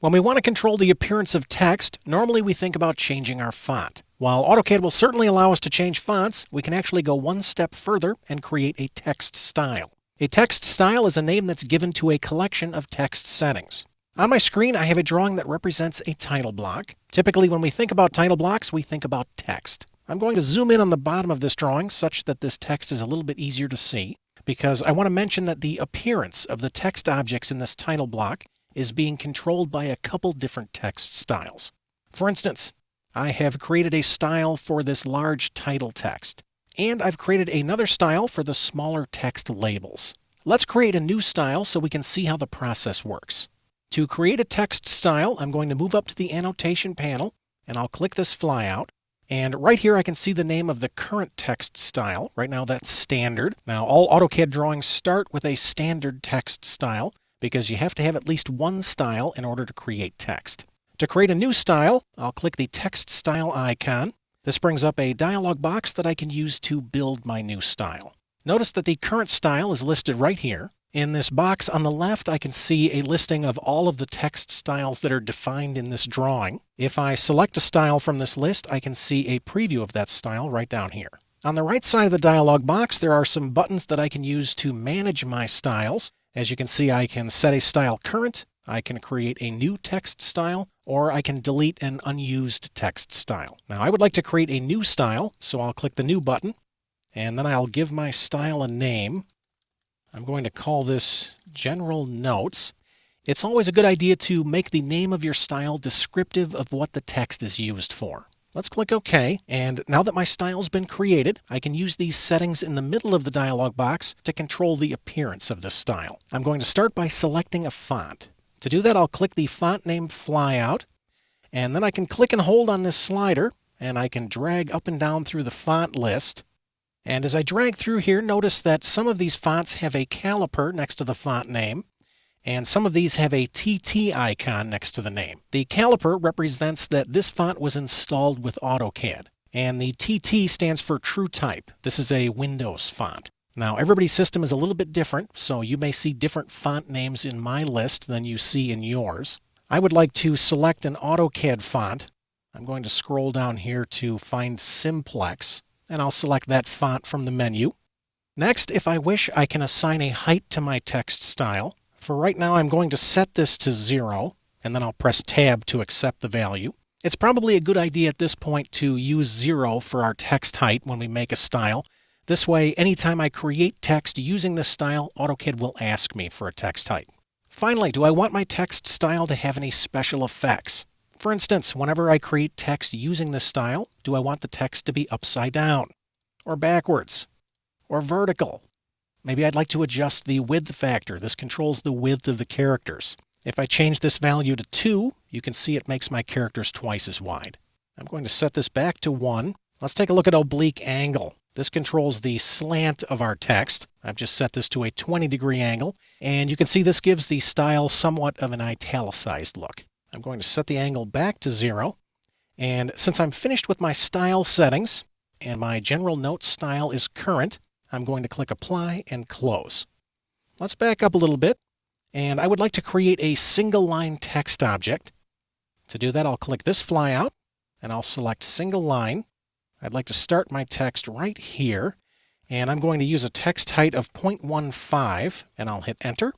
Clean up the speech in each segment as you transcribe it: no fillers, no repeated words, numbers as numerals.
When we want to control the appearance of text, normally we think about changing our font. While AutoCAD will certainly allow us to change fonts, we can actually go one step further and create a text style. A text style is a name that's given to a collection of text settings. On my screen, I have a drawing that represents a title block. Typically, when we think about title blocks, we think about text. I'm going to zoom in on the bottom of this drawing such that this text is a little bit easier to see, because I want to mention that the appearance of the text objects in this title block is being controlled by a couple different text styles. For instance, I have created a style for this large title text, and I've created another style for the smaller text labels. Let's create a new style so we can see how the process works. To create a text style, I'm going to move up to the annotation panel, and I'll click this flyout. And right here I can see the name of the current text style. Right now that's standard. Now all AutoCAD drawings start with a standard text style because you have to have at least one style in order to create text. To create a new style, I'll click the text style icon. This brings up a dialog box that I can use to build my new style. Notice that the current style is listed right here. In this box on the left, I can see a listing of all of the text styles that are defined in this drawing. If I select a style from this list, I can see a preview of that style right down here. On the right side of the dialog box, there are some buttons that I can use to manage my styles. As you can see, I can set a style current, I can create a new text style, or I can delete an unused text style. Now, I would like to create a new style, so I'll click the New button, and then I'll give my style a name. I'm going to call this General Notes. It's always a good idea to make the name of your style descriptive of what the text is used for. Let's click OK, and now that my style's been created, I can use these settings in the middle of the dialog box to control the appearance of this style. I'm going to start by selecting a font. To do that, I'll click the font name flyout, and then I can click and hold on this slider, and I can drag up and down through the font list. And as I drag through here, notice that some of these fonts have a caliper next to the font name, and some of these have a TT icon next to the name. The caliper represents that this font was installed with AutoCAD, and the TT stands for True Type. This is a Windows font. Now, everybody's system is a little bit different, so you may see different font names in my list than you see in yours. I would like to select an AutoCAD font. I'm going to scroll down here to find Simplex, and I'll select that font from the menu. Next, if I wish, I can assign a height to my text style. For right now, I'm going to set this to 0, and then I'll press Tab to accept the value. It's probably a good idea at this point to use 0 for our text height when we make a style. This way, anytime I create text using this style, AutoCAD will ask me for a text height. Finally, do I want my text style to have any special effects? For instance, whenever I create text using this style, do I want the text to be upside down, or backwards, or vertical? Maybe I'd like to adjust the width factor. This controls the width of the characters. If I change this value to 2, you can see it makes my characters twice as wide. I'm going to set this back to 1. Let's take a look at oblique angle. This controls the slant of our text. I've just set this to a 20-degree angle, and you can see this gives the style somewhat of an italicized look. I'm going to set the angle back to 0, and since I'm finished with my style settings, and my General Notes style is current, I'm going to click Apply and Close. Let's back up a little bit, and I would like to create a single-line text object. To do that, I'll click this flyout, and I'll select Single Line. I'd like to start my text right here, and I'm going to use a text height of 0.15, and I'll hit Enter.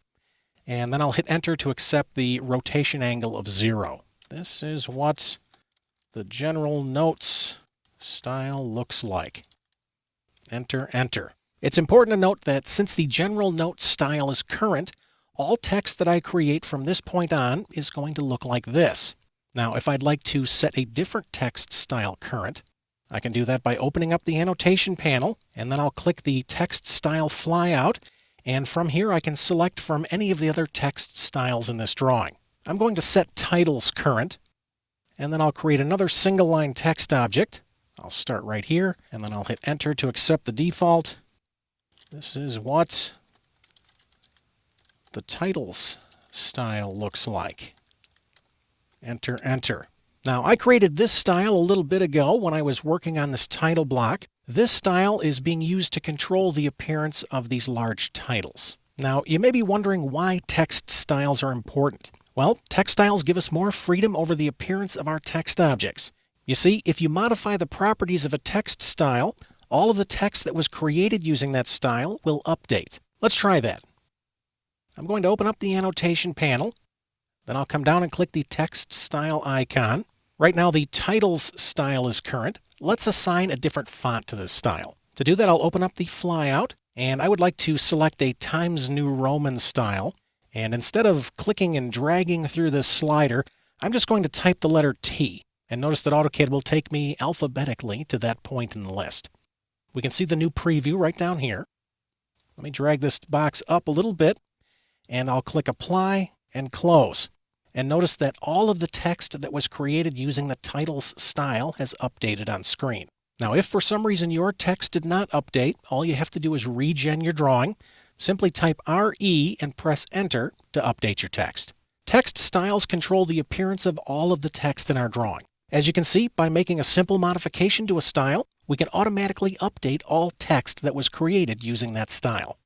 And then I'll hit Enter to accept the rotation angle of 0. This is what the General Notes style looks like. Enter, Enter. It's important to note that since the General Notes style is current, all text that I create from this point on is going to look like this. Now, if I'd like to set a different text style current, I can do that by opening up the annotation panel, and then I'll click the text style flyout. And from here, I can select from any of the other text styles in this drawing. I'm going to set titles current, and then I'll create another single-line text object. I'll start right here, and then I'll hit Enter to accept the default. This is what the titles style looks like. Enter, Enter. Now, I created this style a little bit ago when I was working on this title block. This style is being used to control the appearance of these large titles. Now, you may be wondering why text styles are important. Well, text styles give us more freedom over the appearance of our text objects. You see, if you modify the properties of a text style, all of the text that was created using that style will update. Let's try that. I'm going to open up the annotation panel. Then I'll come down and click the text style icon. Right now the titles style is current. Let's assign a different font to this style. To do that, I'll open up the flyout, and I would like to select a Times New Roman style. And instead of clicking and dragging through this slider, I'm just going to type the letter T. And notice that AutoCAD will take me alphabetically to that point in the list. We can see the new preview right down here. Let me drag this box up a little bit, and I'll click Apply and Close. And notice that all of the text that was created using the titles style has updated on screen. Now, if for some reason your text did not update, all you have to do is regen your drawing. Simply type RE and press Enter to update your text. Text styles control the appearance of all of the text in our drawing. As you can see, by making a simple modification to a style, we can automatically update all text that was created using that style.